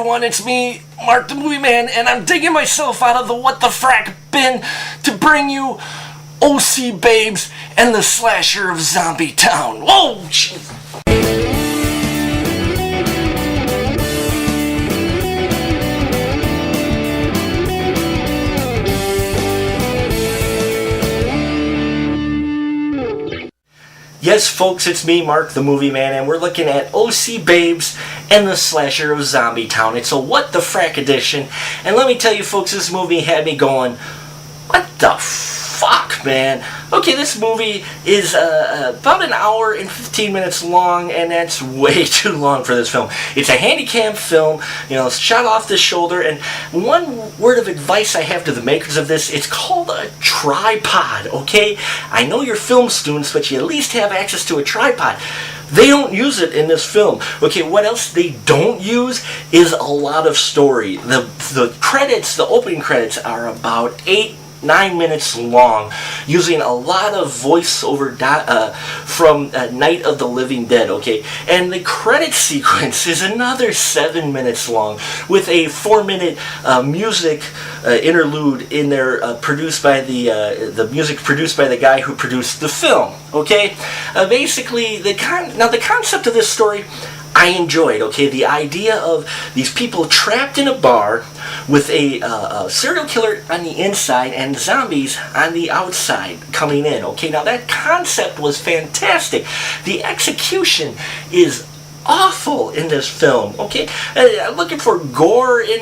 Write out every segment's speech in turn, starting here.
everyone, it's me, Mark the Movie Man, and I'm digging myself out of the What the Frak bin to bring you OC Babes and the slasher of Zombietown. Whoa, jeez. Yes, folks, it's me, Mark the Movie Man, and we're looking at OC Babes and the Slasher of Zombietown. It's a What the Frak edition, and let me tell you, folks, this movie had me going, what the fuck, man? Okay, this movie is about an hour and 15 minutes long, and that's way too long for this film. It's a handycam film, you know, it's shot off the shoulder, and one word of advice I have to the makers of this, it's called a tripod, okay? I know you're film students, but you at least have access to a tripod. They don't use it in this film. Okay, what else they don't use is a lot of story. The credits, the opening credits, are about 9 minutes long, using a lot of voiceover from Night of the Living Dead, okay? And the credit sequence is another 7 minutes long, with a 4-minute music interlude in there, produced by the music produced by the guy who produced the film, okay? Basically, the concept of this story I enjoyed, okay? The idea of these people trapped in a bar with a serial killer on the inside and zombies on the outside coming in, okay? Now that concept was fantastic. The execution is awful in this film, okay? Looking for gore in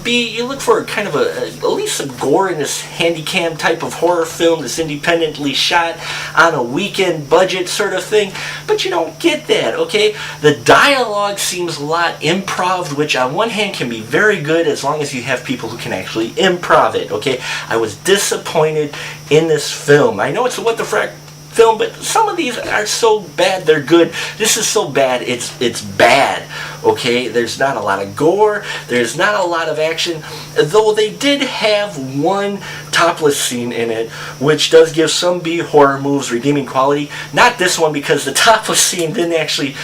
you look for kind of at least some gore in this handycam type of horror film that's independently shot on a weekend budget sort of thing, but you don't get that, okay? The dialogue seems a lot improv, which on one hand can be very good as long as you have people who can actually improv it, okay? I was disappointed in this film. I know it's a What the Frak film, but some of these are so bad they're good. This is so bad it's bad, okay? There's not a lot of gore, there's not a lot of action, though they did have one topless scene in it, which does give some B horror movies redeeming quality. Not this one, because the topless scene didn't actually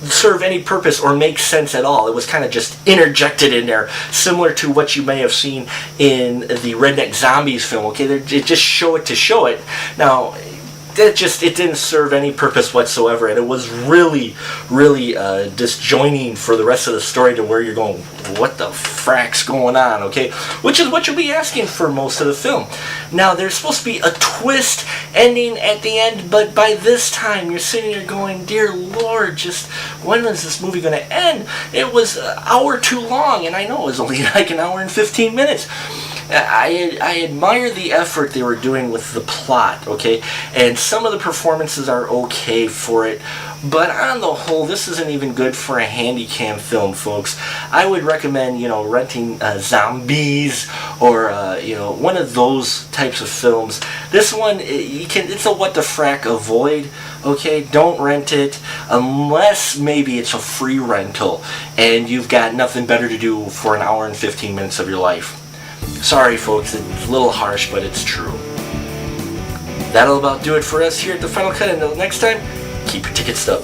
serve any purpose or make sense at all. It was kind of just interjected in there, similar to what you may have seen in the Redneck Zombies film, okay? They just show it to show it. Now, it didn't serve any purpose whatsoever, and it was really disjoining for the rest of the story, to where you're going, what the frak's going on, okay? Which is what you'll be asking for most of the film. Now, there's supposed to be a twist ending at the end, but by this time you're sitting there going, dear Lord, just when is this movie going to end? It was an hour too long, and I know it was only like an hour and 15 minutes. I admire the effort they were doing with the plot, okay? And some of the performances are okay for it, but on the whole, this isn't even good for a handycam film, folks. I would recommend, you know, renting Zombies or, you know, one of those types of films. This one, it's a What the Frak avoid, okay? Don't rent it unless maybe it's a free rental and you've got nothing better to do for an hour and 15 minutes of your life. Sorry, folks, it's a little harsh, but it's true. That'll about do it for us here at the Final Cut. Until next time, keep your tickets up.